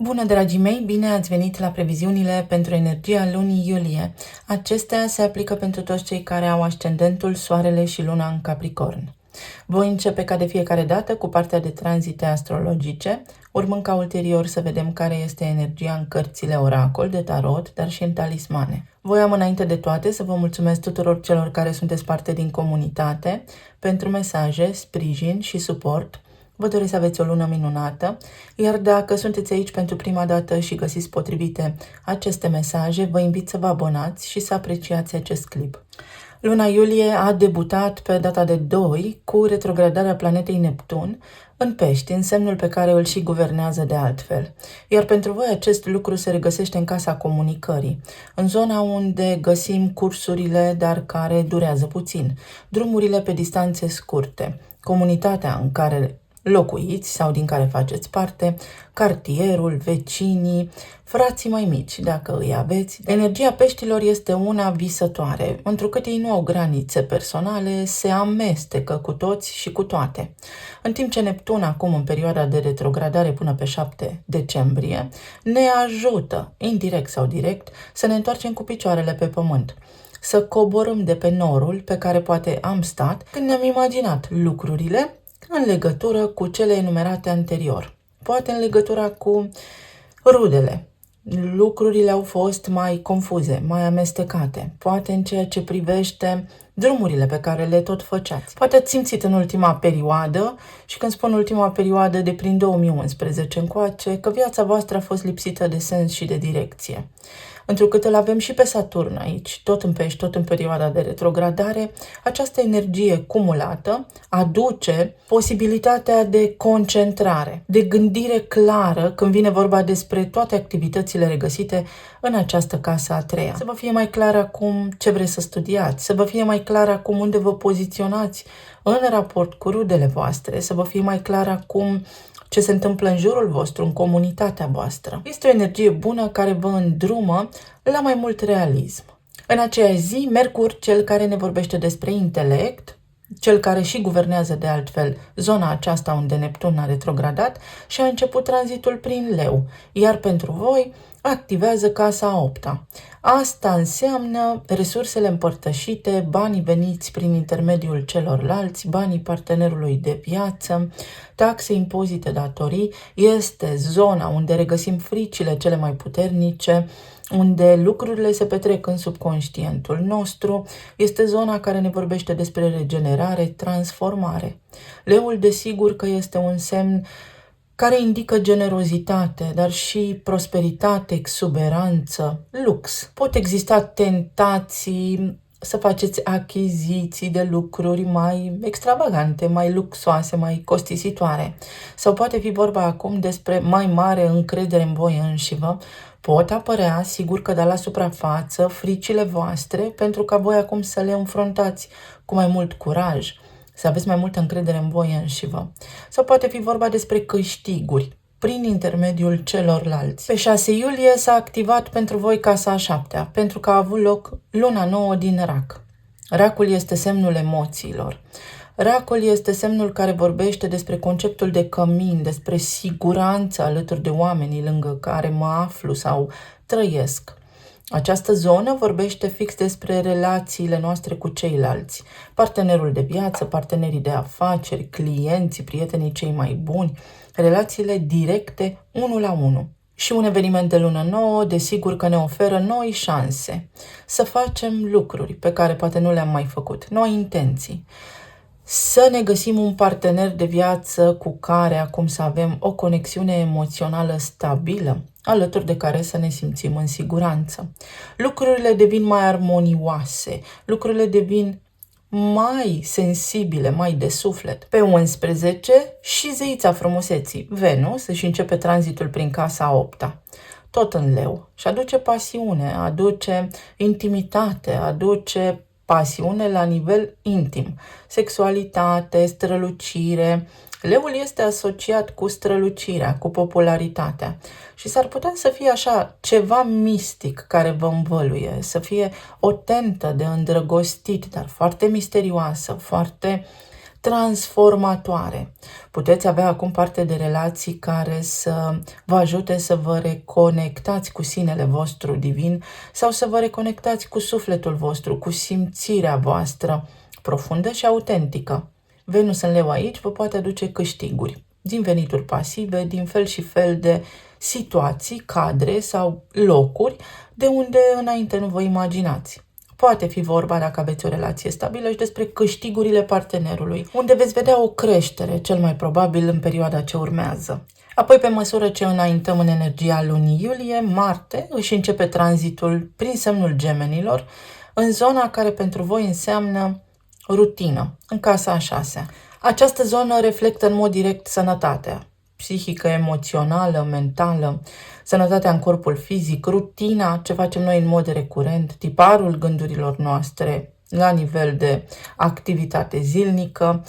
Bună, dragii mei! Bine ați venit la previziunile pentru energia lunii iulie. Acestea se aplică pentru toți cei care au ascendentul, soarele și luna în Capricorn. Voi începe ca de fiecare dată cu partea de tranzite astrologice, urmând ca ulterior să vedem care este energia în cărțile oracol de tarot, dar și în talismane. Voiam înainte de toate să vă mulțumesc tuturor celor care sunteți parte din comunitate pentru mesaje, sprijin și suport. Vă doresc să aveți o lună minunată, iar dacă sunteți aici pentru prima dată și găsiți potrivite aceste mesaje, vă invit să vă abonați și să apreciați acest clip. Luna iulie a debutat pe data de 2 cu retrogradarea planetei Neptun în Pești, în semnul pe care îl și guvernează de altfel. Iar pentru voi acest lucru se regăsește în casa comunicării, în zona unde găsim cursurile, dar care durează puțin, drumurile pe distanțe scurte, comunitatea în care locuiți sau din care faceți parte, cartierul, vecinii, frații mai mici, dacă îi aveți. Energia peștilor este una visătoare, întrucât ei nu au granițe personale, se amestecă cu toți și cu toate. În timp ce Neptun, acum în perioada de retrogradare până pe 7 decembrie, ne ajută, indirect sau direct, să ne întoarcem cu picioarele pe pământ, să coborâm de pe norul pe care poate am stat când ne-am imaginat lucrurile în legătură cu cele enumerate anterior. Poate în legătura cu rudele. Lucrurile au fost mai confuze, mai amestecate. Poate în ceea ce privește drumurile pe care le tot făceați. Poate ați simțit în ultima perioadă, și când spun ultima perioadă de prin 2011 încoace, că viața voastră a fost lipsită de sens și de direcție. Întrucât îl avem și pe Saturn aici, tot în Pești, tot în perioada de retrogradare, această energie cumulată aduce posibilitatea de concentrare, de gândire clară când vine vorba despre toate activitățile regăsite în această casă a treia. Să vă fie mai clar acum ce vreți să studiați, să vă fie mai clar acum unde vă poziționați în raport cu rudele voastre, să vă fie mai clar acum ce se întâmplă în jurul vostru, în comunitatea voastră. Este o energie bună care vă îndrumă la mai mult realism. În aceea zi, Mercur, cel care ne vorbește despre intelect, cel care și guvernează de altfel zona aceasta unde Neptun a retrogradat și a început tranzitul prin Leu, iar pentru voi activează casa a 8-a. Asta înseamnă resursele împărtășite, banii veniți prin intermediul celorlalți, banii partenerului de viață, taxe, impozite, datorii. Este zona unde regăsim fricile cele mai puternice, unde lucrurile se petrec în subconștientul nostru. Este zona care ne vorbește despre regenerare, transformare. Leul, desigur că este un semn care indică generozitate, dar și prosperitate, exuberanță, lux. Pot exista tentații să faceți achiziții de lucruri mai extravagante, mai luxoase, mai costisitoare. Sau poate fi vorba acum despre mai mare încredere în voi înșivă. Pot apărea, sigur că de la suprafață, fricile voastre, pentru ca voi acum să le înfruntați cu mai mult curaj, să aveți mai multă încredere în voi înșivă. Sau poate fi vorba despre câștiguri prin intermediul celorlalți. Pe 6 iulie s-a activat pentru voi casa a 7-a, pentru că a avut loc luna nouă din Rac. Racul este semnul emoțiilor. Racul este semnul care vorbește despre conceptul de cămin, despre siguranță alături de oamenii lângă care mă aflu sau trăiesc. Această zonă vorbește fix despre relațiile noastre cu ceilalți, partenerul de viață, partenerii de afaceri, clienții, prietenii cei mai buni, relațiile directe, unul la unul. Și un eveniment de lună nouă, desigur că ne oferă noi șanse să facem lucruri pe care poate nu le-am mai făcut, noi intenții. Să ne găsim un partener de viață cu care acum să avem o conexiune emoțională stabilă, alături de care să ne simțim în siguranță. Lucrurile devin mai armonioase, lucrurile devin mai sensibile, mai de suflet. Pe 11 și zeița frumuseții, Venus, își începe tranzitul prin casa a 8-a. Tot în Leu. Și aduce pasiune, aduce intimitate, aduce pasiune la nivel intim, sexualitate, strălucire. Leul este asociat cu strălucirea, cu popularitatea și s-ar putea să fie așa ceva mistic care vă învăluie, să fie o tentă de îndrăgostit, dar foarte misterioasă, foarte transformatoare. Puteți avea acum parte de relații care să vă ajute să vă reconectați cu sinele vostru divin sau să vă reconectați cu sufletul vostru, cu simțirea voastră profundă și autentică. Venus în leu aici vă poate aduce câștiguri din venituri pasive, din fel și fel de situații, cadre sau locuri de unde înainte nu vă imaginați. Poate fi vorba, dacă aveți o relație stabilă, și despre câștigurile partenerului, unde veți vedea o creștere, cel mai probabil în perioada ce urmează. Apoi, pe măsură ce înaintăm în energia lunii iulie, Marte își începe tranzitul prin semnul Gemenilor, în zona care pentru voi înseamnă rutină, în casa a 6-a. Această zonă reflectă în mod direct sănătatea psihică, emoțională, mentală, sănătatea în corpul fizic, rutina, ce facem noi în mod recurent, tiparul gândurilor noastre la nivel de activitate zilnică.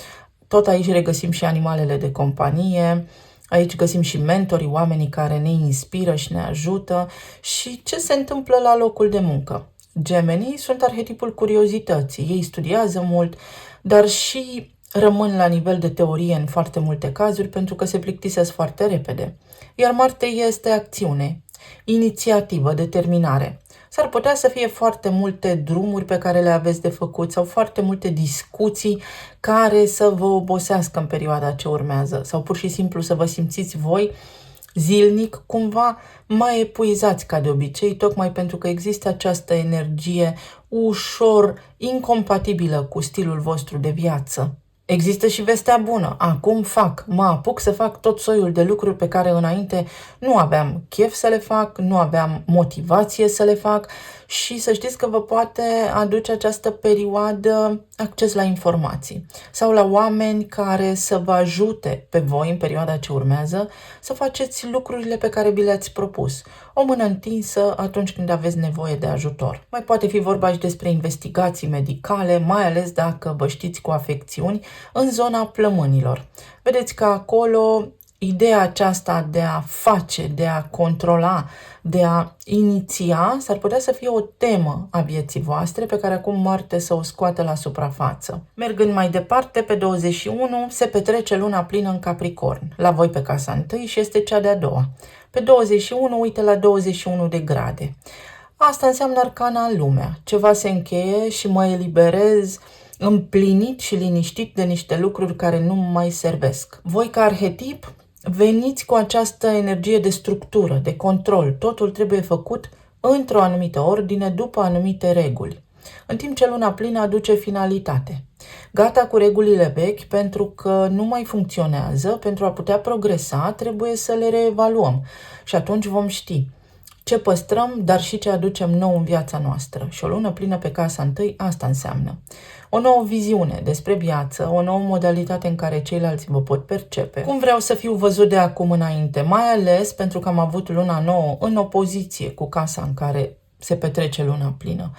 Tot aici regăsim și animalele de companie, aici găsim și mentorii, oamenii care ne inspiră și ne ajută și ce se întâmplă la locul de muncă. Gemenii sunt arhetipul curiozității, ei studiază mult, dar și rămân la nivel de teorie în foarte multe cazuri pentru că se plictisesc foarte repede. Iar Marte este acțiune, inițiativă, determinare. S-ar putea să fie foarte multe drumuri pe care le aveți de făcut sau foarte multe discuții care să vă obosească în perioada ce urmează sau pur și simplu să vă simțiți voi zilnic cumva mai epuizați ca de obicei, tocmai pentru că există această energie ușor incompatibilă cu stilul vostru de viață. Există și vestea bună. Acum mă apuc să fac tot soiul de lucruri pe care înainte nu aveam chef să le fac, nu aveam motivație să le fac și să știți că vă poate aduce această perioadă acces la informații sau la oameni care să vă ajute pe voi în perioada ce urmează să faceți lucrurile pe care vi le-ați propus. O mână întinsă atunci când aveți nevoie de ajutor. Mai poate fi vorba și despre investigații medicale, mai ales dacă vă știți cu afecțiuni în zona plămânilor. Vedeți că acolo ideea aceasta de a face, de a controla, de a iniția, s-ar putea să fie o temă a vieții voastre pe care acum Marte să o scoată la suprafață. Mergând mai departe, pe 21 se petrece luna plină în Capricorn, la voi pe casa 1 și este cea de-a doua. Pe 21, uite la 21 de grade. Asta înseamnă arcana lumea. Ceva se încheie și mă eliberez împlinit și liniștit de niște lucruri care nu mai servesc. Voi ca arhetip veniți cu această energie de structură, de control. Totul trebuie făcut într-o anumită ordine, după anumite reguli. În timp ce luna plină aduce finalitate. Gata cu regulile vechi pentru că nu mai funcționează, pentru a putea progresa trebuie să le reevaluăm și atunci vom ști ce păstrăm, dar și ce aducem nou în viața noastră. Și o lună plină pe casa 1, asta înseamnă o nouă viziune despre viață, o nouă modalitate în care ceilalți vă pot percepe. Cum vreau să fiu văzut de acum înainte, mai ales pentru că am avut luna nouă în opoziție cu casa în care se petrece luna plină.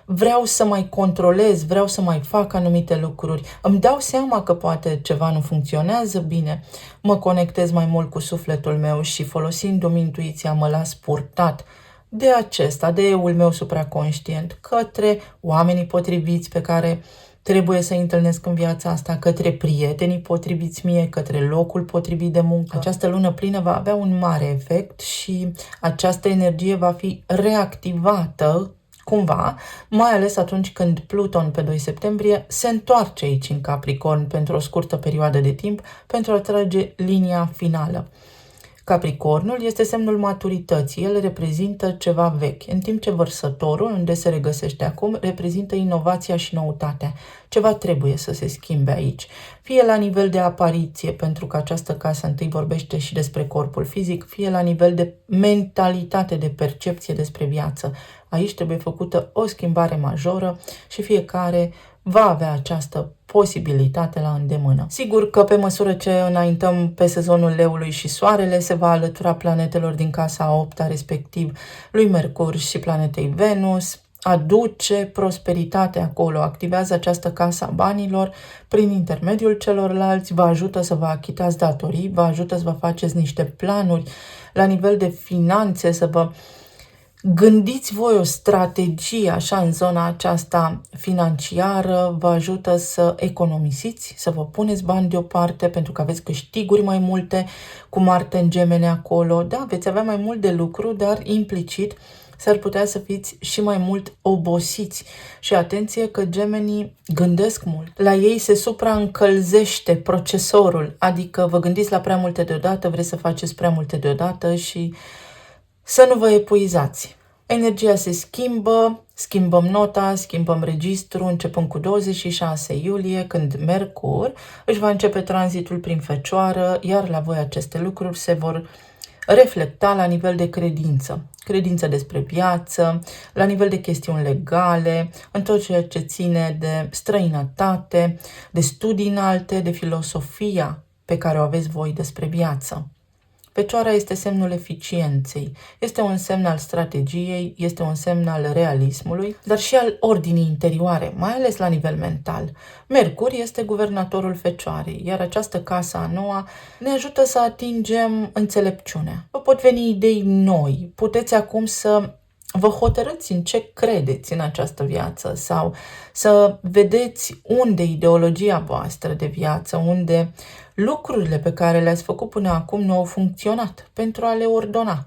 Vreau să mai controlez, vreau să mai fac anumite lucruri. Îmi dau seama că poate ceva nu funcționează bine. Mă conectez mai mult cu sufletul meu și folosindu-mi intuiția mă las purtat de eul meu supraconștient către oamenii potriviți pe care trebuie să-i întâlnesc în viața asta, către prietenii potriviți mie, către locul potrivit de muncă. Această lună plină va avea un mare efect și această energie va fi reactivată cumva, mai ales atunci când Pluton pe 2 septembrie se întoarce aici în Capricorn pentru o scurtă perioadă de timp pentru a trage linia finală. Capricornul este semnul maturității, el reprezintă ceva vechi, în timp ce Vărsătorul, unde se regăsește acum, reprezintă inovația și noutatea. Ceva trebuie să se schimbe aici, fie la nivel de apariție, pentru că această casă întâi vorbește și despre corpul fizic, fie la nivel de mentalitate, de percepție despre viață. Aici trebuie făcută o schimbare majoră și fiecare va avea această posibilitate la îndemână. Sigur că pe măsură ce înaintăm pe sezonul leului și soarele se va alătura planetelor din casa a 8-a, respectiv lui Mercur și planetei Venus, aduce prosperitate acolo, activează această casă a banilor prin intermediul celorlalți, vă ajută să vă achitați datorii, vă ajută să vă faceți niște planuri la nivel de finanțe, să vă Gândiți voi o strategie așa în zona aceasta financiară, vă ajută să economisiți, să vă puneți bani deoparte pentru că aveți câștiguri mai multe cu Marte în Gemene acolo. Da, veți avea mai mult de lucru, dar implicit s-ar putea să fiți și mai mult obosiți. Și atenție că gemenii gândesc mult. La ei se supraîncălzește procesorul, adică vă gândiți la prea multe deodată, vreți să faceți prea multe deodată și să nu vă epuizați. Energia se schimbă, schimbăm nota, schimbăm registru, începând cu 26 iulie, când Mercur își va începe tranzitul prin Fecioară, iar la voi aceste lucruri se vor reflecta la nivel de credință. Credință despre viață, la nivel de chestiuni legale, în tot ceea ce ține de străinătate, de studii înalte, de filosofia pe care o aveți voi despre viață. Fecioara este semnul eficienței, este un semn al strategiei, este un semn al realismului, dar și al ordinii interioare, mai ales la nivel mental. Mercur este guvernatorul Fecioarei, iar această casă a noua ne ajută să atingem înțelepciunea. Vă pot veni idei noi, puteți acum să vă hotărâți în ce credeți în această viață sau să vedeți unde ideologia voastră de viață, unde lucrurile pe care le-ați făcut până acum nu au funcționat pentru a le ordona.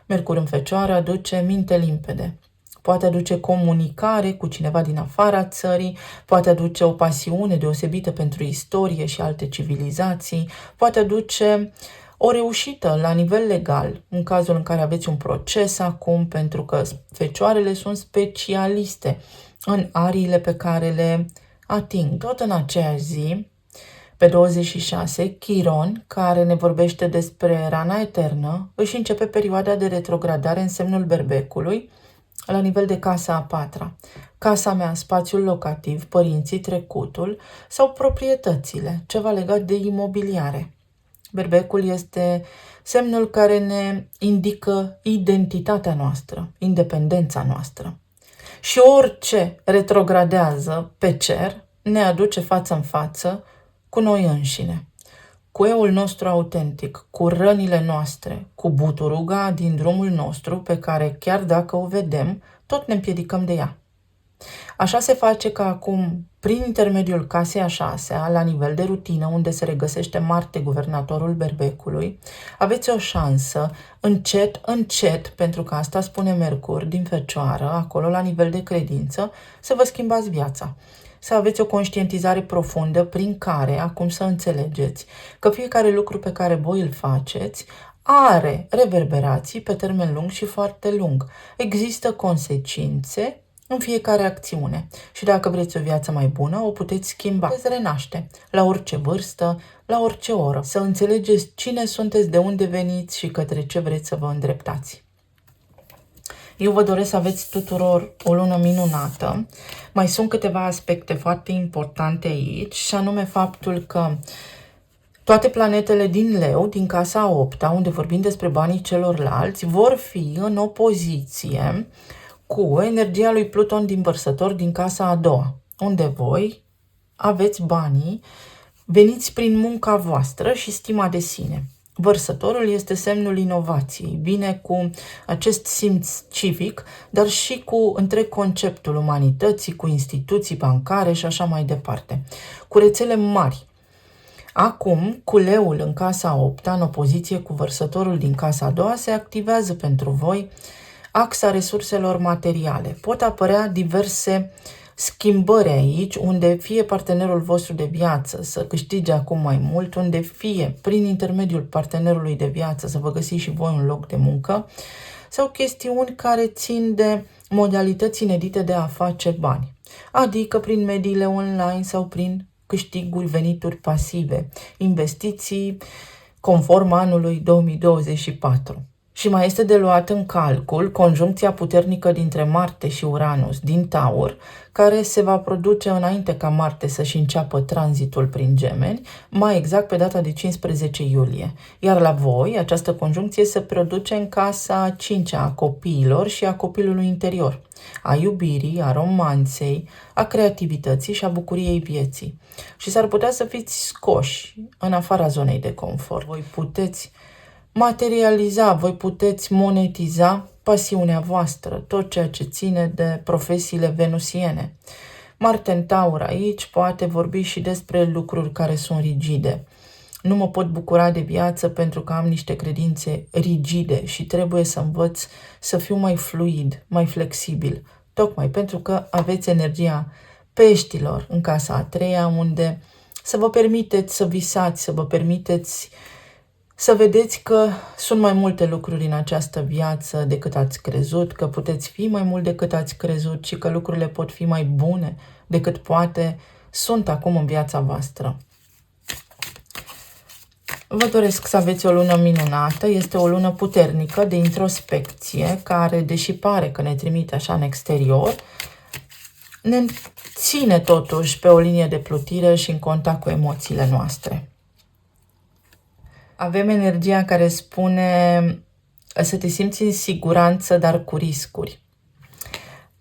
Mercur în Fecioară aduce minte limpede. Poate aduce comunicare cu cineva din afara țării, poate aduce o pasiune deosebită pentru istorie și alte civilizații, poate aduce o reușită la nivel legal, în cazul în care aveți un proces acum, pentru că fecioarele sunt specialiste în ariile pe care le ating. Tot în aceeași zi, pe 26, Chiron, care ne vorbește despre rana eternă, își începe perioada de retrogradare în semnul Berbecului, la nivel de casa a patra. Casa mea, spațiul locativ, părinții, trecutul sau proprietățile, ceva legat de imobiliare. Berbecul este semnul care ne indică identitatea noastră, independența noastră. Și orice retrogradează pe cer ne aduce față în față cu noi înșine, cu eul nostru autentic, cu rănile noastre, cu buturuga din drumul nostru pe care, chiar dacă o vedem, tot ne împiedicăm de ea. Așa se face că acum, prin intermediul casei a șasea, la nivel de rutină, unde se regăsește Marte, guvernatorul Berbecului, aveți o șansă, încet, pentru că asta spune Mercur din Fecioară, acolo la nivel de credință, să vă schimbați viața. Să aveți o conștientizare profundă prin care acum să înțelegeți că fiecare lucru pe care voi îl faceți are reverberații pe termen lung și foarte lung. Există consecințe în fiecare acțiune și dacă vreți o viață mai bună, o puteți schimba, puteți renaște la orice vârstă, la orice oră. Să înțelegeți cine sunteți, de unde veniți și către ce vreți să vă îndreptați. Eu vă doresc să aveți tuturor o lună minunată. Mai sunt câteva aspecte foarte importante aici, și anume faptul că toate planetele din Leu, din casa a 8-a, unde vorbim despre banii celorlalți, vor fi în opoziție cu energia lui Pluton din Vărsător din casa a doua, unde voi aveți banii, veniți prin munca voastră și stima de sine. Vărsătorul este semnul inovației, vine cu acest simț civic, dar și cu întreg conceptul umanității, cu instituții bancare și așa mai departe, cu rețele mari. Acum, cu leul în casa a 8-a, în opoziție cu vărsătorul din casa a doua, se activează pentru voi axa resurselor materiale. Pot apărea diverse schimbări aici, unde fie partenerul vostru de viață să câștige acum mai mult, unde fie prin intermediul partenerului de viață să vă găsiți și voi un loc de muncă, sau chestiuni care țin de modalități inedite de a face bani, adică prin mediile online sau prin câștiguri, venituri pasive, investiții conform anului 2024. Și mai este de luat în calcul conjuncția puternică dintre Marte și Uranus din Taur, care se va produce înainte ca Marte să-și înceapă tranzitul prin Gemeni, mai exact pe data de 15 iulie. Iar la voi, această conjuncție se produce în casa 5-a a copiilor și a copilului interior, a iubirii, a romanței, a creativității și a bucuriei vieții. Și s-ar putea să fiți scoși în afara zonei de confort. Voi puteți materializa, voi puteți monetiza pasiunea voastră, tot ceea ce ține de profesiile venusiene. Marte în Taur aici poate vorbi și despre lucruri care sunt rigide. Nu mă pot bucura de viață pentru că am niște credințe rigide și trebuie să învăț să fiu mai fluid, mai flexibil. Tocmai pentru că aveți energia peștilor în casa a treia, unde să vă permiteți să visați, să vă permiteți să vedeți că sunt mai multe lucruri în această viață decât ați crezut, că puteți fi mai mult decât ați crezut și că lucrurile pot fi mai bune decât poate sunt acum în viața voastră. Vă doresc să aveți o lună minunată, este o lună puternică de introspecție, care, deși pare că ne trimite așa în exterior, ne ține totuși pe o linie de plutire și în contact cu emoțiile noastre. Avem energia care spune să te simți în siguranță, dar cu riscuri.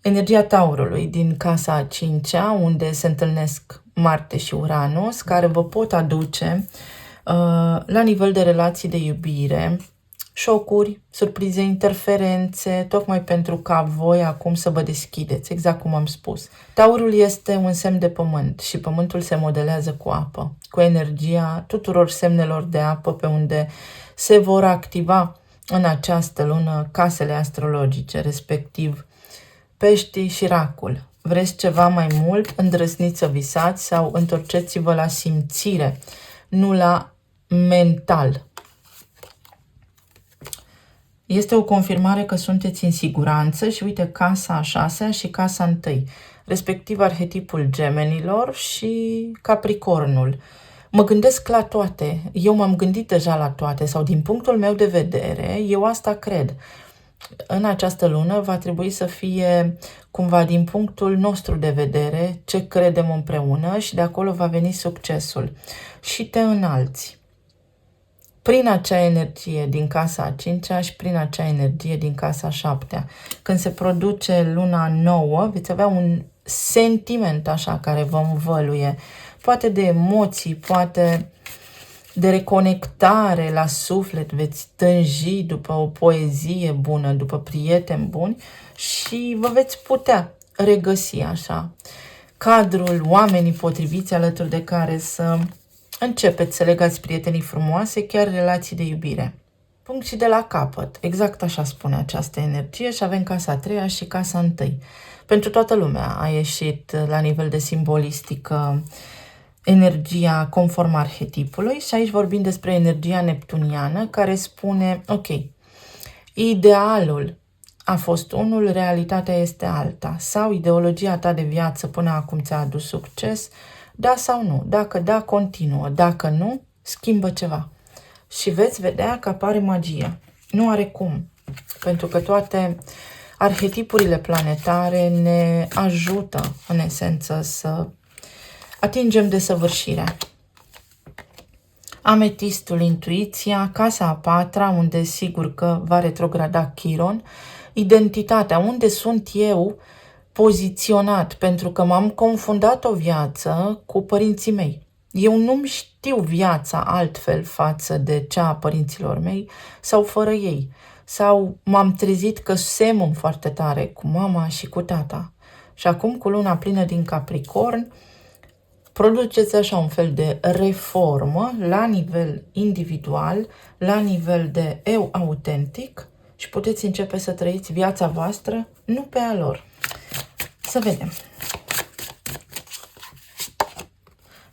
Energia Taurului din casa a cincea, unde se întâlnesc Marte și Uranus, care vă pot aduce la nivel de relații de iubire, șocuri, surprize, interferențe, tocmai pentru ca voi acum să vă deschideți, exact cum am spus. Taurul este un semn de pământ și pământul se modelează cu apă, cu energia tuturor semnelor de apă pe unde se vor activa în această lună casele astrologice, respectiv Peștii și Racul. Vreți ceva mai mult? Îndrăzniți să visați sau întorceți-vă la simțire, nu la mental. Este o confirmare că sunteți în siguranță și uite casa a șasea și casa a întâi, respectiv arhetipul Gemenilor și Capricornul. Mă gândesc la toate, eu m-am gândit deja la toate sau din punctul meu de vedere, eu asta cred. În această lună va trebui să fie cumva din punctul nostru de vedere ce credem împreună și de acolo va veni succesul. Și te înalți prin acea energie din casa a cincea și prin acea energie din casa a șaptea. Când se produce luna nouă, veți avea un sentiment așa care vă învăluie, poate de emoții, poate de reconectare la suflet, veți tânji după o poezie bună, după prieteni buni și vă veți putea regăsi așa cadrul, oamenii potriviți alături de care să începeți să legați prietenii frumoase, chiar relații de iubire. Punct și de la capăt, exact așa spune această energie și avem casa a treia și casa a întâi. Pentru toată lumea a ieșit la nivel de simbolistică energia conform arhetipului și aici vorbim despre energia neptuniană care spune, ok, idealul a fost unul, realitatea este alta, sau ideologia ta de viață până acum ți-a adus succes, da sau nu, dacă da, continuă, dacă nu, schimbă ceva. Și veți vedea că apare magia. Nu are cum, pentru că toate arhetipurile planetare ne ajută, în esență, să atingem desăvârșirea. Ametistul, intuiția, casa a patra, unde sigur că va retrograda Chiron, identitatea, unde sunt eu poziționat, pentru că m-am confundat o viață cu părinții mei. Eu nu-mi știu viața altfel față de cea a părinților mei sau fără ei. Sau m-am trezit că semăn foarte tare cu mama și cu tata. Și acum, cu luna plină din Capricorn, produceți așa un fel de reformă la nivel individual, la nivel de eu autentic și puteți începe să trăiți viața voastră, nu pe a lor. Să vedem.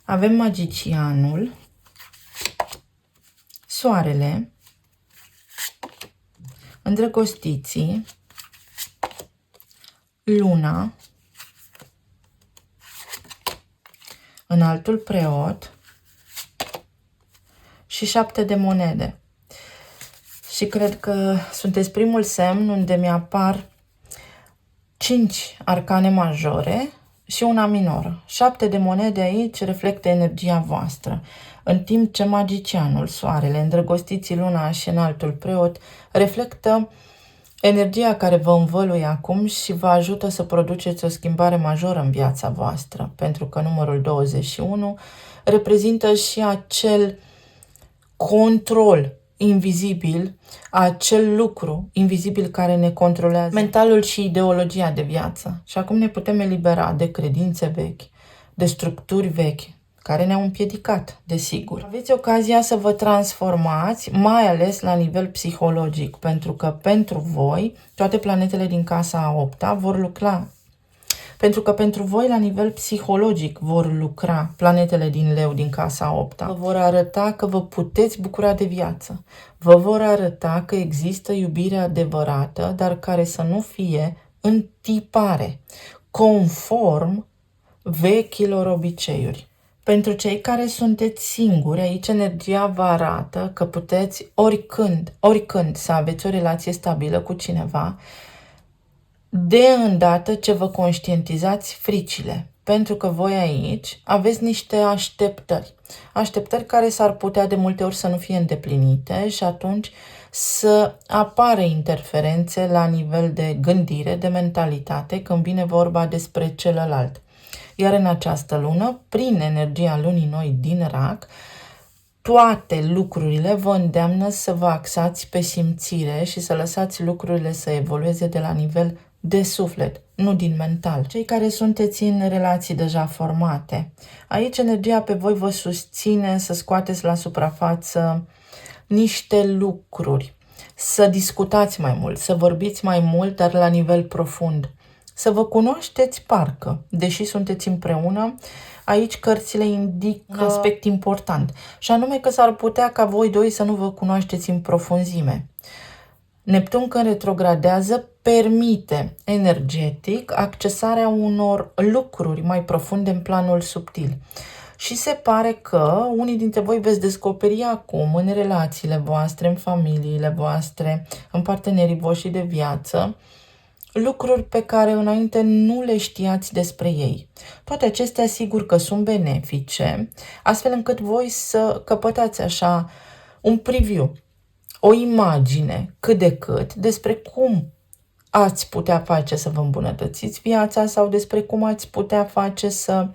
Avem magicianul, soarele, îndrăgostiții, luna, înaltul preot și 7 de monede. Și cred că sunteți primul semn unde mi-apar 5 arcane majore și una minoră. 7 de monede aici reflectă energia voastră, în timp ce magicianul, soarele, îndrăgostiții, luna și înaltul preot reflectă energia care vă învăluie acum și vă ajută să produceți o schimbare majoră în viața voastră, pentru că numărul 21 reprezintă și acel control invizibil, acel lucru invizibil care ne controlează mentalul și ideologia de viață. Și acum ne putem elibera de credințe vechi, de structuri vechi, care ne-au împiedicat, desigur. Aveți ocazia să vă transformați, mai ales la nivel psihologic, pentru că pentru voi toate planetele din casa a 8-a vor lucra. Pentru că pentru voi, la nivel psihologic, vor lucra planetele din Leu din casa a 8-a. Vă vor arăta că vă puteți bucura de viață. Vă vor arăta că există iubire adevărată, dar care să nu fie în tipare, conform vechilor obiceiuri. Pentru cei care sunteți singuri, aici energia vă arată că puteți oricând să aveți o relație stabilă cu cineva, de îndată ce vă conștientizați fricile. Pentru că voi aici aveți niște așteptări. Așteptări care s-ar putea de multe ori să nu fie îndeplinite și atunci să apară interferențe la nivel de gândire, de mentalitate, când vine vorba despre celălalt. Iar în această lună, prin energia lunii noi din Rac, toate lucrurile vă îndeamnă să vă axați pe simțire și să lăsați lucrurile să evolueze de la nivel de suflet, nu din mental. Cei care sunteți în relații deja formate, aici energia pe voi vă susține să scoateți la suprafață niște lucruri, să discutați mai mult, să vorbiți mai mult, dar la nivel profund. Să vă cunoașteți parcă, deși sunteți împreună, aici cărțile indică un aspect important, și anume că s-ar putea ca voi doi să nu vă cunoașteți în profunzime. Neptun, când retrogradează, permite energetic accesarea unor lucruri mai profunde în planul subtil. Și se pare că unii dintre voi veți descoperi acum în relațiile voastre, în familiile voastre, în partenerii voștri de viață, lucruri pe care înainte nu le știați despre ei. Toate acestea sigur că sunt benefice, astfel încât voi să căpătați așa un preview, o imagine cât de cât despre cum ați putea face să vă îmbunătățiți viața sau despre cum ați putea face să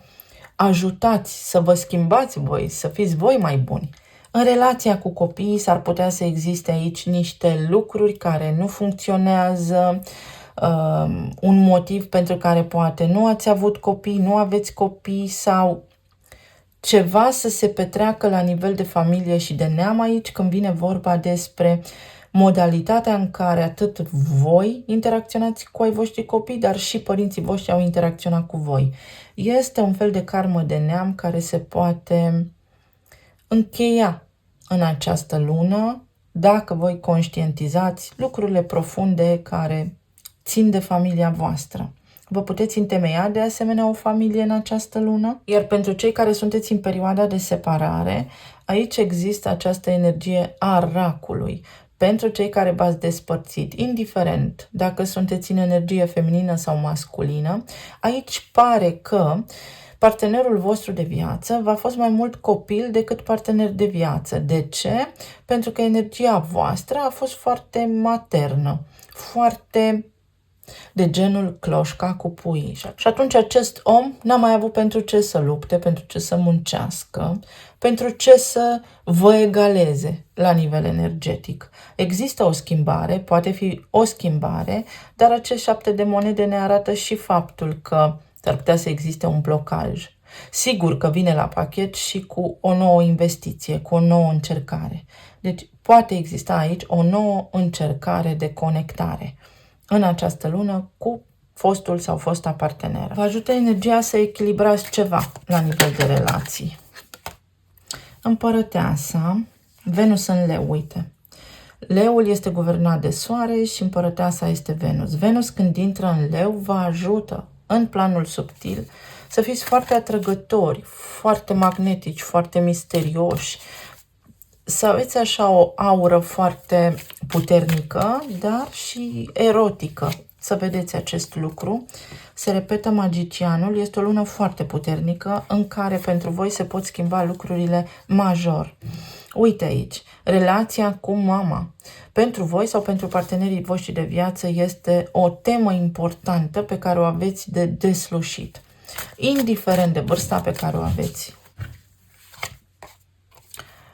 ajutați, să vă schimbați voi, să fiți voi mai buni. În relația cu copiii s-ar putea să existe aici niște lucruri care nu funcționează, un motiv pentru care poate nu ați avut copii, nu aveți copii sau ceva să se petreacă la nivel de familie și de neam aici când vine vorba despre modalitatea în care atât voi interacționați cu ai voștri copii, dar și părinții voștri au interacționat cu voi. Este un fel de karmă de neam care se poate încheia în această lună dacă voi conștientizați lucrurile profunde care țin de familia voastră. Vă puteți întemeia de asemenea o familie în această lună? Iar pentru cei care sunteți în perioada de separare, aici există această energie a racului. Pentru cei care v-ați despărțit, indiferent dacă sunteți în energie feminină sau masculină, aici pare că partenerul vostru de viață v-a fost mai mult copil decât partener de viață. De ce? Pentru că energia voastră a fost foarte maternă, foarte de genul cloșca cu puii. Și atunci acest om n-a mai avut pentru ce să lupte, pentru ce să muncească, pentru ce să vă egaleze la nivel energetic. Există o schimbare, poate fi o schimbare, dar acest 7 de monede ne arată și faptul că s-ar putea să existe un blocaj. Sigur că vine la pachet și cu o nouă investiție, cu o nouă încercare. Deci poate exista aici o nouă încercare de conectare în această lună cu fostul sau fosta parteneră. Vă ajută energia să echilibrați ceva la nivel de relații. Împărăteasa, Venus în Leu, uite. Leul este guvernat de Soare și împărăteasa este Venus. Venus, când intră în Leu, vă ajută în planul subtil să fiți foarte atrăgători, foarte magnetici, foarte misterioși, să aveți așa o aură foarte puternică, dar și erotică. Să vedeți acest lucru. Se repetă magicianul, este o lună foarte puternică în care pentru voi se pot schimba lucrurile major. Uite aici, relația cu mama. Pentru voi sau pentru partenerii voștri de viață este o temă importantă pe care o aveți de deslușit, indiferent de vârsta pe care o aveți.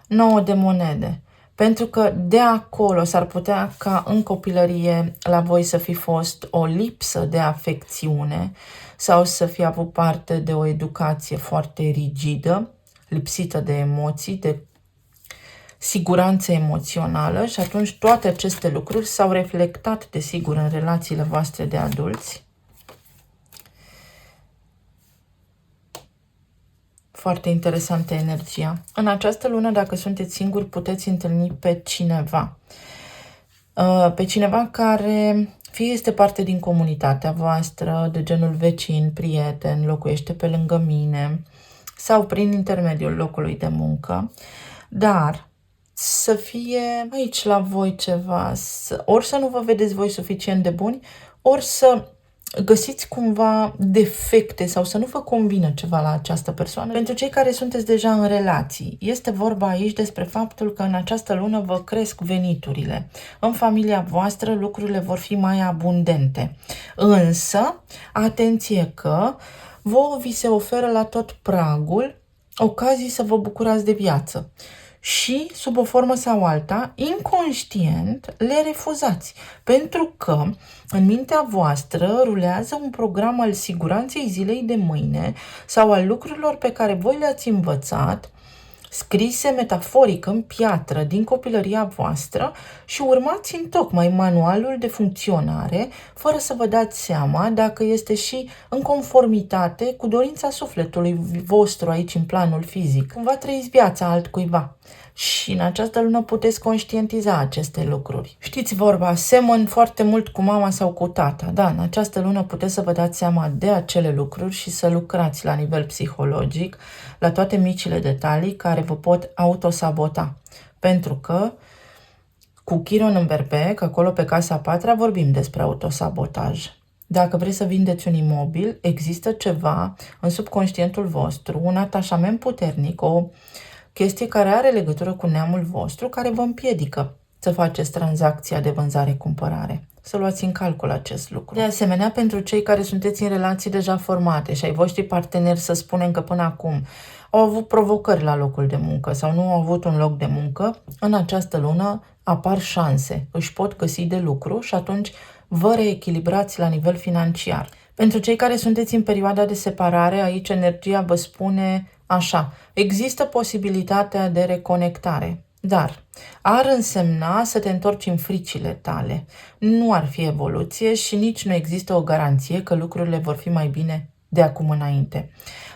9 de monede. Pentru că de acolo s-ar putea ca în copilărie la voi să fi fost o lipsă de afecțiune sau să fi avut parte de o educație foarte rigidă, lipsită de emoții, de siguranță emoțională și atunci toate aceste lucruri s-au reflectat, desigur, în relațiile voastre de adulți. Foarte interesantă energia. În această lună, dacă sunteți singuri, puteți întâlni pe cineva. Pe cineva care fie este parte din comunitatea voastră, de genul vecin, prieten, locuiește pe lângă mine sau prin intermediul locului de muncă, dar să fie aici la voi ceva, ori să nu vă vedeți voi suficient de buni, ori să găsiți cumva defecte sau să nu vă convină ceva la această persoană. Pentru cei care sunteți deja în relații, este vorba aici despre faptul că în această lună vă cresc veniturile. În familia voastră lucrurile vor fi mai abundente. Însă, atenție că vouă vi se oferă la tot pragul ocazii să vă bucurați de viață. Și, sub o formă sau alta, inconștient le refuzați. Pentru că în mintea voastră rulează un program al siguranței zilei de mâine sau al lucrurilor pe care voi le-ați învățat, scrise metaforic în piatră din copilăria voastră și urmați întocmai manualul de funcționare fără să vă dați seama dacă este și în conformitate cu dorința sufletului vostru aici în planul fizic. Cumva trăiți viața altcuiva. Și în această lună puteți conștientiza aceste lucruri. Știți vorba, semăn foarte mult cu mama sau cu tata. Da, în această lună puteți să vă dați seama de acele lucruri și să lucrați la nivel psihologic la toate micile detalii care vă pot autosabota. Pentru că cu Chiron în berbec, acolo pe casa 4, vorbim despre autosabotaj. Dacă vreți să vindeți un imobil, există ceva în subconștientul vostru, un atașament puternic, o chestie care are legătură cu neamul vostru, care vă împiedică să faceți tranzacția de vânzare-cumpărare. Să luați în calcul acest lucru. De asemenea, pentru cei care sunteți în relații deja formate și ai voștri parteneri, să spunem că până acum au avut provocări la locul de muncă sau nu au avut un loc de muncă, în această lună apar șanse, își pot găsi de lucru și atunci vă reechilibrați la nivel financiar. Pentru cei care sunteți în perioada de separare, aici energia vă spune așa: există posibilitatea de reconectare, dar ar însemna să te întorci în fricile tale. Nu ar fi evoluție și nici nu există o garanție că lucrurile vor fi mai bine de acum înainte.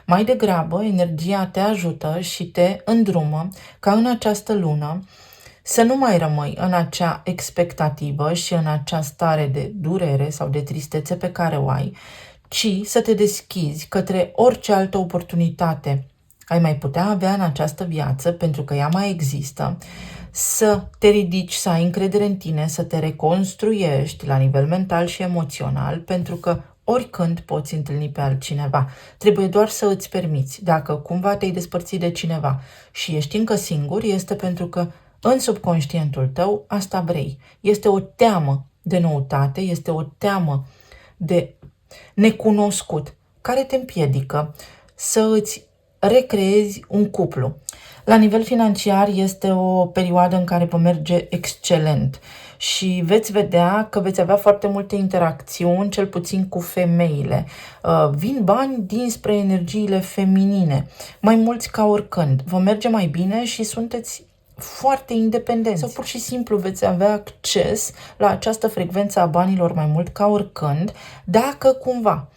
Mai degrabă, energia te ajută și te îndrumă ca în această lună să nu mai rămâi în acea expectativă și în acea stare de durere sau de tristețe pe care o ai, ci să te deschizi către orice altă oportunitate ai mai putea avea în această viață, pentru că ea mai există, să te ridici, să ai încredere în tine, să te reconstruiești la nivel mental și emoțional, pentru că oricând poți întâlni pe altcineva. Trebuie doar să îți permiți. Dacă cumva te-ai despărțit de cineva și ești încă singur, este pentru că în subconștientul tău asta vrei. Este o teamă de noutate, este o teamă de necunoscut care te împiedică să îți recreezi un cuplu. La nivel financiar este o perioadă în care vă merge excelent și veți vedea că veți avea foarte multe interacțiuni, cel puțin cu femeile. Vin bani dinspre energiile feminine, mai mulți ca oricând. Vă merge mai bine și sunteți foarte independenți. Sau pur și simplu veți avea acces la această frecvență a banilor mai mult ca oricând, dacă cumva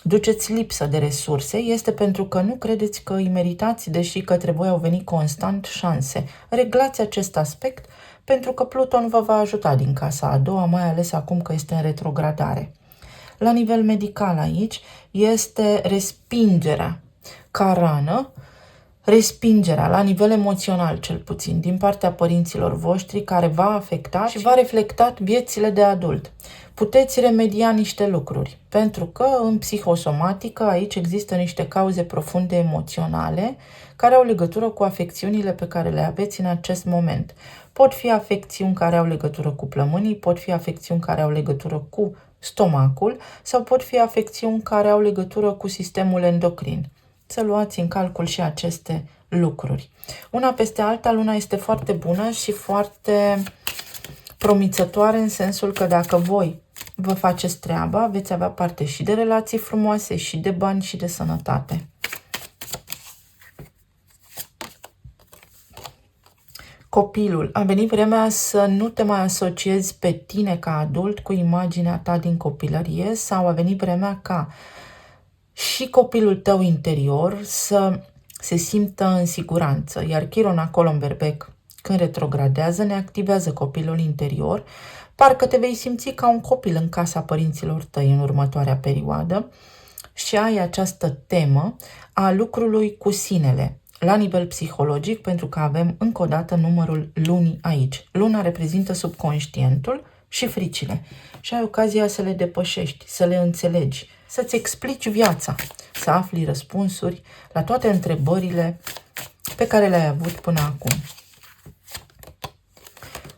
duceți lipsă de resurse, este pentru că nu credeți că îi meritați, deși către voi au venit constant șanse. Reglați acest aspect, pentru că Pluton vă va ajuta din casa a doua, mai ales acum că este în retrogradare. La nivel medical aici este respingerea ca rană, respingerea la nivel emoțional cel puțin din partea părinților voștri, care va afecta și va reflecta viețile de adult. Puteți remedia niște lucruri, pentru că în psihosomatică aici există niște cauze profunde emoționale care au legătură cu afecțiunile pe care le aveți în acest moment. Pot fi afecțiuni care au legătură cu plămânii, pot fi afecțiuni care au legătură cu stomacul sau pot fi afecțiuni care au legătură cu sistemul endocrin. Să luați în calcul și aceste lucruri. Una peste alta, luna este foarte bună și foarte promițătoare în sensul că dacă voi vă faceți treaba, veți avea parte și de relații frumoase, și de bani, și de sănătate. Copilul, a venit vremea să nu te mai asociezi pe tine ca adult cu imaginea ta din copilărie sau a venit vremea ca și copilul tău interior să se simtă în siguranță, iar Chiron acolo în berbec, când retrogradează, ne activează copilul interior, parcă te vei simți ca un copil în casa părinților tăi în următoarea perioadă și ai această temă a lucrului cu sinele, la nivel psihologic, pentru că avem încă o dată numărul lunii aici. Luna reprezintă subconștientul și fricile și ai ocazia să le depășești, să le înțelegi, să-ți explici viața, să afli răspunsuri la toate întrebările pe care le-ai avut până acum.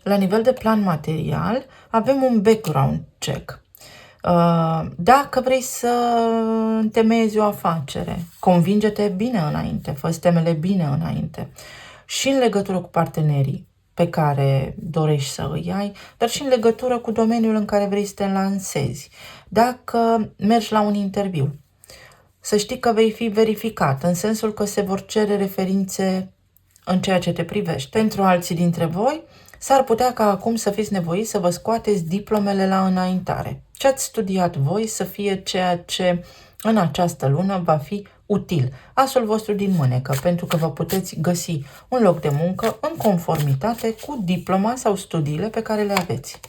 La nivel de plan material, avem un background check. Dacă vrei să întemeiezi o afacere, convinge-te bine înainte, fă-ți temele bine înainte. Și în legătură cu partenerii pe care dorești să îi ai, dar și în legătură cu domeniul în care vrei să te lansezi. Dacă mergi la un interviu, să știi că vei fi verificat, în sensul că se vor cere referințe în ceea ce te privește. Pentru alții dintre voi, s-ar putea ca acum să fiți nevoiți să vă scoateți diplomele la înaintare. Ce ați studiat voi să fie ceea ce în această lună va fi util. Asul vostru din mânecă, pentru că vă puteți găsi un loc de muncă în conformitate cu diploma sau studiile pe care le aveți.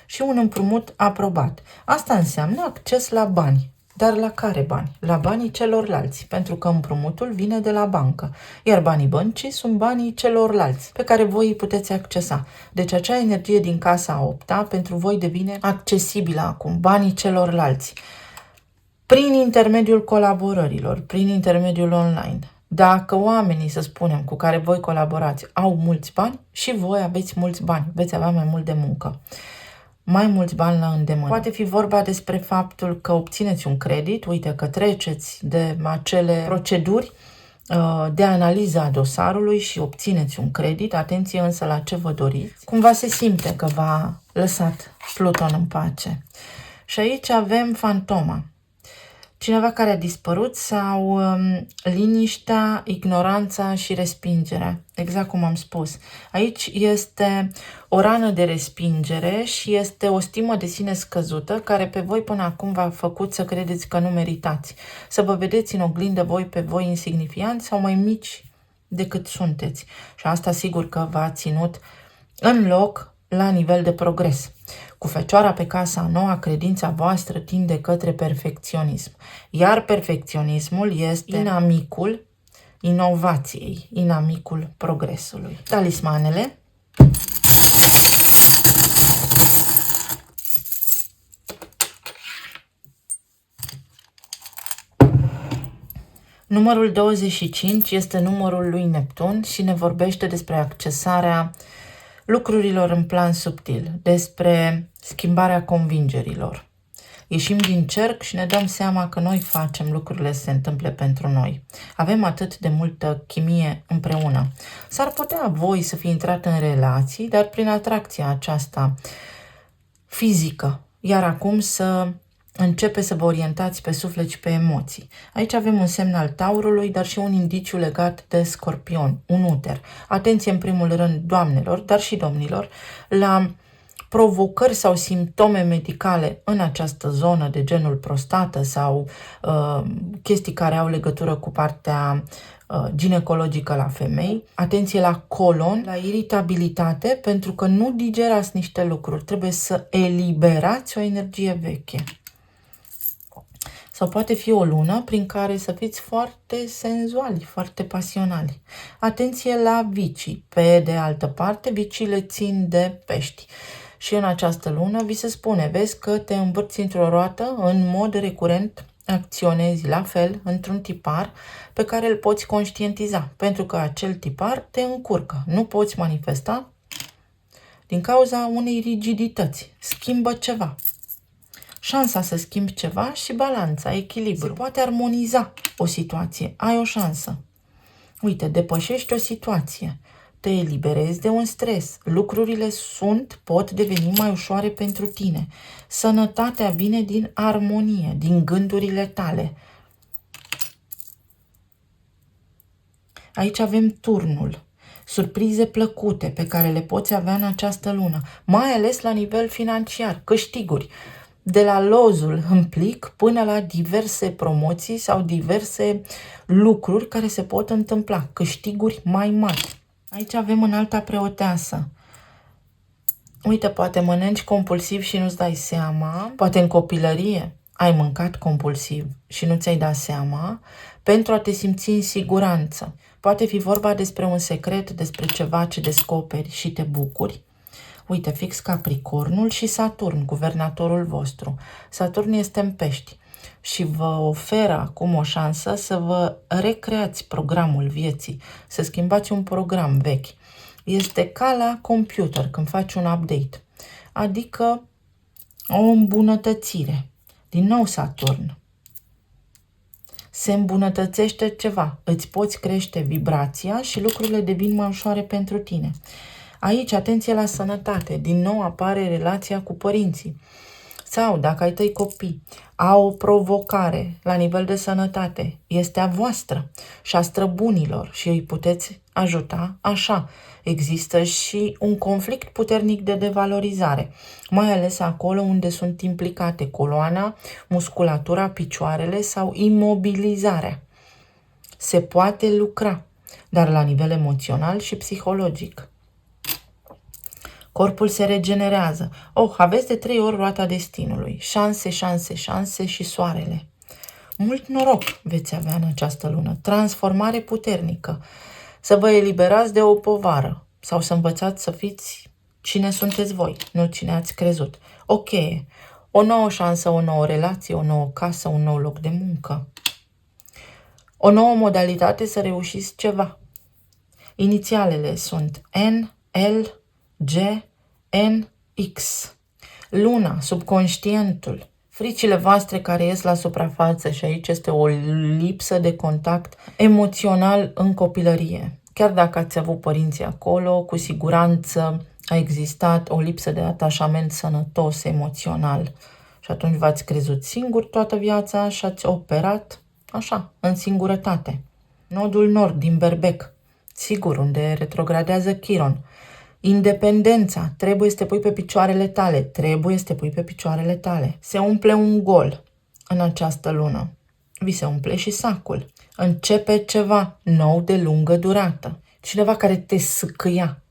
Și un împrumut aprobat. Asta înseamnă acces la bani. Dar la care bani? La banii celorlalți, pentru că împrumutul vine de la bancă, iar banii băncii sunt banii celorlalți, pe care voi îi puteți accesa. Deci acea energie din casa a 8-a pentru voi devine accesibilă acum, banii celorlalți, prin intermediul colaborărilor, prin intermediul online. Dacă oamenii, să spunem, cu care voi colaborați au mulți bani, și voi aveți mulți bani, veți avea mai mult de muncă. Mai mulți bani la îndemână. Poate fi vorba despre faptul că obțineți un credit, uite că treceți de acele proceduri de analiză a dosarului și obțineți un credit, atenție însă la ce vă doriți. Cumva se simte că v-a lăsat Pluton în pace. Și aici avem fantoma. Cineva care a dispărut sau liniștea, ignoranța și respingerea. Exact cum am spus. Aici este o rană de respingere și este o stimă de sine scăzută care pe voi până acum v-a făcut să credeți că nu meritați. Să vă vedeți în oglindă voi pe voi insignifianți sau mai mici decât sunteți. Și asta sigur că v-a ținut în loc la nivel de progres. Cu Fecioara pe casa a noua, credința voastră tinde către perfecționism. Iar perfecționismul este inamicul inovației, inamicul progresului. Talismanele. Numărul 25 este numărul lui Neptun și ne vorbește despre accesarea lucrurilor în plan subtil, despre schimbarea convingerilor. Ieșim din cerc și ne dăm seama că noi facem lucrurile să se întâmple pentru noi. Avem atât de multă chimie împreună. S-ar putea voi să fi intrat în relații, dar prin atracția aceasta fizică, iar acum să începe să vă orientați pe suflet și pe emoții. Aici avem un semn al Taurului, dar și un indiciu legat de Scorpion, un uter. Atenție în primul rând, doamnelor, dar și domnilor, la provocări sau simptome medicale în această zonă de genul prostată sau chestii care au legătură cu partea ginecologică la femei. Atenție la colon, la iritabilitate, pentru că nu digerați niște lucruri. Trebuie să eliberați o energie veche. Sau poate fi o lună prin care să fiți foarte senzuali, foarte pasionali. Atenție la vicii. Pe de altă parte, viciile țin de pești. Și în această lună vi se spune, vezi că te învârți într-o roată, în mod recurent acționezi la fel într-un tipar pe care îl poți conștientiza, pentru că acel tipar te încurcă. Nu poți manifesta din cauza unei rigidități. Schimbă ceva. Șansa să schimbi ceva și balanța, echilibru. Se poate armoniza o situație. Ai o șansă. Uite, depășești o situație, te eliberezi de un stres, lucrurile pot deveni mai ușoare pentru tine. Sănătatea vine din armonie, din gândurile tale. Aici avem turnul, surprize plăcute pe care le poți avea în această lună, mai ales la nivel financiar, câștiguri, de la lozul în plic până la diverse promoții sau diverse lucruri care se pot întâmpla, câștiguri mai mari. Aici avem înalta preoteasă. Uite, poate mănânci compulsiv și nu-ți dai seama, poate în copilărie ai mâncat compulsiv și nu ți-ai dat seama, pentru a te simți în siguranță. Poate fi vorba despre un secret, despre ceva ce descoperi și te bucuri. Uite, fix Capricornul și Saturn, guvernatorul vostru. Saturn este în Pești și vă oferă acum o șansă să vă recreați programul vieții, să schimbați un program vechi. Este ca la computer când faci un update, adică o îmbunătățire. Din nou Saturn. Se îmbunătățește ceva, îți poți crește vibrația și lucrurile devin mai ușoare pentru tine. Aici, atenție la sănătate, din nou apare relația cu părinții. Sau, dacă ai tăi copii, au o provocare la nivel de sănătate, este a voastră și a străbunilor și îi puteți ajuta așa. Există și un conflict puternic de devalorizare, mai ales acolo unde sunt implicate coloana, musculatura, picioarele sau imobilizarea. Se poate lucra, dar la nivel emoțional și psihologic. Corpul se regenerează. Aveți de 3 ori roata destinului. Șanse, șanse, șanse și soarele. Mult noroc veți avea în această lună. Transformare puternică. Să vă eliberați de o povară. Sau să învățați să fiți cine sunteți voi, nu cine ați crezut. Ok. O nouă șansă, o nouă relație, o nouă casă, un nou loc de muncă. O nouă modalitate să reușiți ceva. Inițialele sunt N, L, G, N, X. Luna, subconștientul, fricile voastre care ies la suprafață și aici este o lipsă de contact emoțional în copilărie. Chiar dacă ați avut părinții acolo, cu siguranță a existat o lipsă de atașament sănătos emoțional. Și atunci v-ați crezut singur toată viața și ați operat așa, în singurătate. Nodul nord din Berbec, sigur, unde retrogradează Chiron. Independența, trebuie să te pui pe picioarele tale, trebuie să te pui pe picioarele tale. Se umple un gol în această lună. Vi se umple și sacul. Începe ceva nou de lungă durată. Cineva care te scâia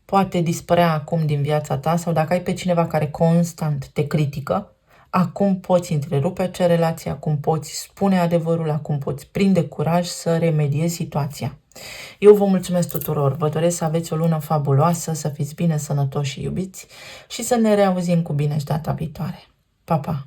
poate dispărea acum din viața ta sau dacă ai pe cineva care constant te critică, acum poți întrerupe acea relație, acum poți spune adevărul, acum poți prinde curaj să remediezi situația. Eu vă mulțumesc tuturor, vă doresc să aveți o lună fabuloasă, să fiți bine, sănătoși și iubiți și să ne reauzim cu bine și data viitoare. Pa, pa!